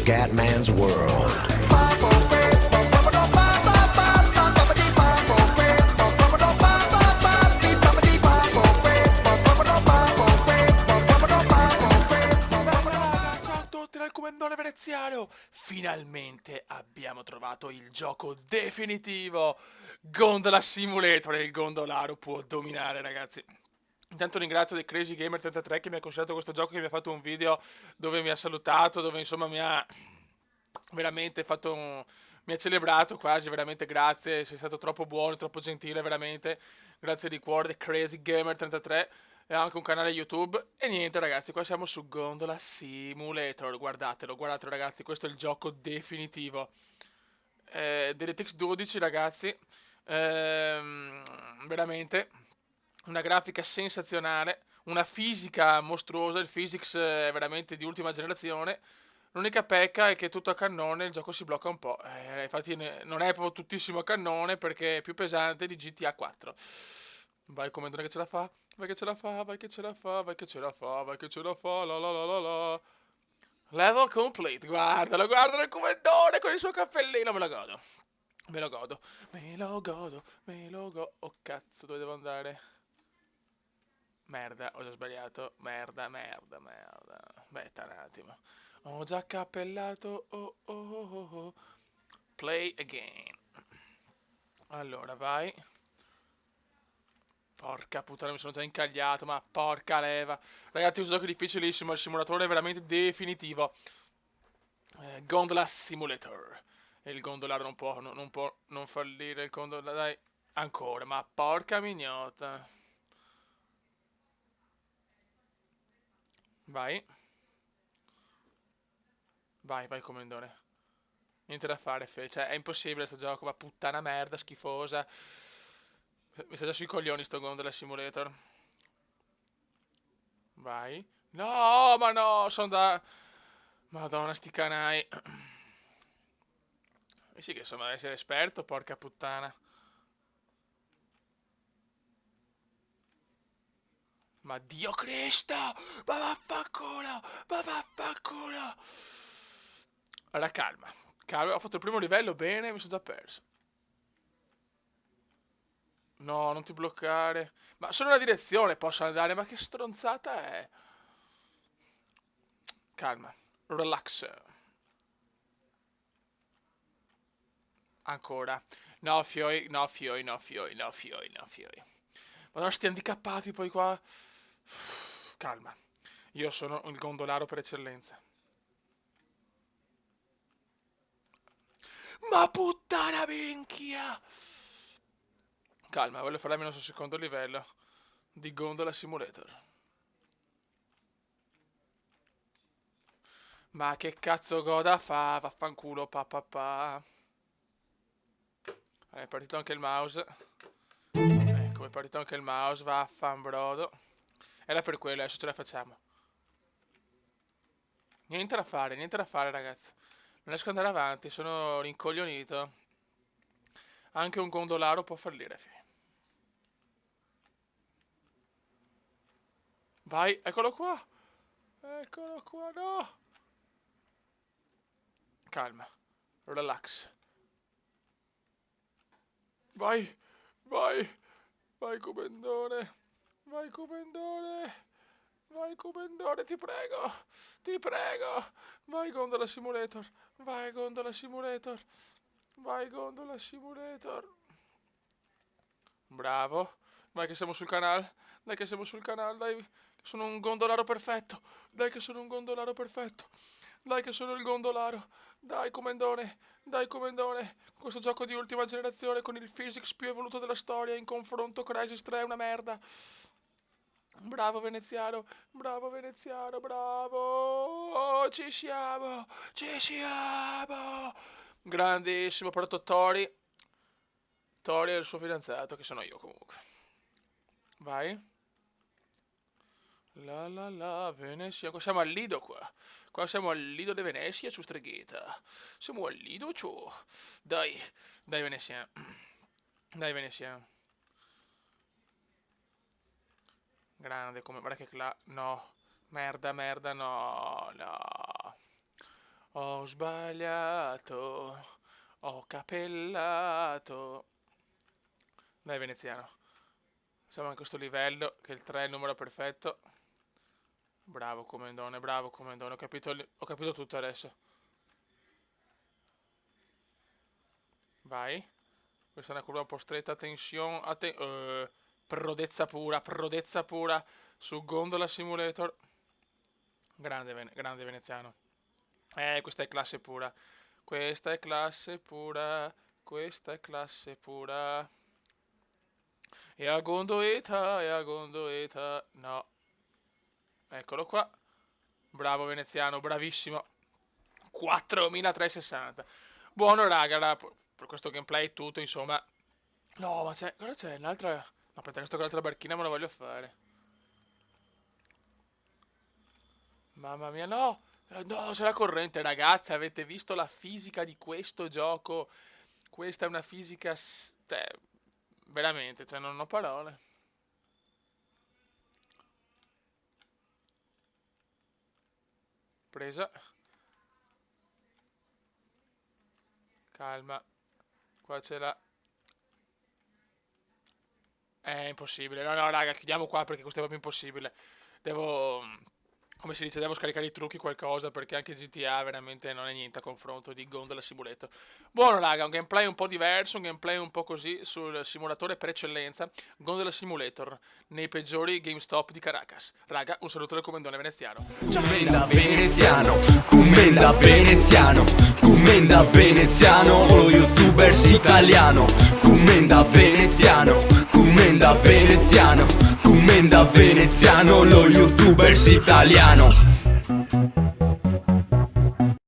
Scatman's World. Ciao a tutti dal Comandone Veneziano! Finalmente abbiamo trovato il gioco definitivo! Gondola Simulator, e il gondolaro può dominare, ragazzi. Intanto ringrazio The Crazy Gamer 33 che mi ha consigliato questo gioco, che mi ha fatto un video dove mi ha salutato, dove insomma mi ha veramente mi ha celebrato quasi, veramente grazie, sei stato troppo buono, troppo gentile, veramente. Grazie di cuore, The Crazy Gamer 33, e ha anche un canale YouTube. E niente ragazzi, qua siamo su Gondola Simulator, guardatelo ragazzi, questo è il gioco definitivo. DirectX 12 ragazzi, veramente una grafica sensazionale, una fisica mostruosa, il physics è veramente di ultima generazione. L'unica pecca è che tutto a cannone il gioco si blocca un po'. Infatti non è proprio tuttissimo a cannone perché è più pesante di GTA 4. Vai comandante che ce la fa, vai che ce la fa, vai che ce la fa, vai che ce la fa, vai che ce la fa, la la la la la. Level complete, guardalo il comandone con il suo cappellino, me lo godo. Me lo godo, me lo godo, me lo godo. Oh cazzo, dove devo andare? Merda, ho già sbagliato. Merda. Aspetta un attimo. Ho già cappellato. Oh. Play again. Allora, vai. Porca puttana, mi sono già incagliato, ma porca leva. Ragazzi, questo gioco è difficilissimo, il simulatore è veramente definitivo. Gondola Simulator. E il gondolaro non può non fallire il gondolaro. Dai, ancora, ma porca mignota. Vai. Vai, comandone. Niente da fare, cioè, è impossibile sto gioco, ma puttana merda, schifosa. Mi sta già sui coglioni sto Gondola Simulator. Vai. No, ma no, sono da... Madonna, sti canai. E sì che insomma, essere esperto, porca puttana. Ma Dio Cristo! Ma vaffanculo! Ma vaffanculo! Allora, calma. Calma, ho fatto il primo livello bene, mi sono già perso. No, non ti bloccare. Ma solo una direzione posso andare, ma che stronzata è? Calma. Relax. Ancora. No fioi. Ma non sti handicappati poi qua. Calma. Io sono il gondolaro per eccellenza. Ma puttana minchia! Calma, voglio fare almeno sul secondo livello di Gondola Simulator. Ma che cazzo goda fa? Vaffanculo, pa. È partito anche il mouse. Ecco, è partito anche il mouse, vaffanbrodo. Era per quello, adesso ce la facciamo. Niente da fare, ragazzi. Non riesco ad andare avanti, sono rincoglionito. Anche un gondolaro può fallire, fi. Vai, eccolo qua. Eccolo qua, no. Calma, relax. Vai, vai, vai, comandone. Vai, comandone. Vai, comandone, ti prego. Ti prego. Vai, Gondola Simulator. Vai, Gondola Simulator. Vai, Gondola Simulator. Bravo. Vai che siamo sul canale. Dai che siamo sul canale, dai. Che sono un gondolaro perfetto. Dai che sono un gondolaro perfetto. Dai che sono il gondolaro. Dai, comandone. Dai, comandone. Questo gioco di ultima generazione con il physics più evoluto della storia in confronto con Crysis 3 è una merda. Bravo veneziano, bravo veneziano, bravo. Ci siamo. Grandissimo, portato Tori. Tori e il suo fidanzato, che sono io comunque. Vai. Venezia. Qua siamo al Lido qua. Qua siamo al Lido di Venezia, su Stregheta. Siamo al Lido, ciò. Dai, dai Venezia. Dai Venezia. Grande come... Guarda che no. Merda, no. Ho sbagliato, ho capellato. Dai veneziano, siamo a questo livello che il 3 è il numero perfetto. Bravo Comendone, ho capito tutto adesso. Vai. Questa è una curva un po' stretta, attenzione, prodezza pura su Gondola Simulator. Grande veneziano. Questa è classe pura. Questa è classe pura. Questa è classe pura. E a Gondoleta. No. Eccolo qua. Bravo veneziano, bravissimo. 4360. Buono raga, per questo gameplay è tutto, insomma. No, ma cosa c'è? Un'altra. No, aspetta, questa barchina me la voglio fare. Mamma mia, no! No, c'è la corrente, ragazzi. Avete visto la fisica di questo gioco? Questa è una fisica. Cioè, veramente, cioè, non ho parole. Presa. Calma. Qua c'è la. È impossibile. No, no, raga, chiudiamo qua perché questo è proprio impossibile. Devo. Come si dice, devo scaricare i trucchi qualcosa perché anche GTA veramente non è niente a confronto di Gondola Simulator. Buono raga, un gameplay un po' diverso, un gameplay un po' così sul simulatore per eccellenza, Gondola Simulator, nei peggiori GameStop di Caracas. Raga, un saluto dal Comendone veneziano. Commenda veneziano, commenda veneziano, commenda veneziano, lo youtubers italiano, commenda veneziano, commenda veneziano, commenda veneziano, lo youtubers italiano.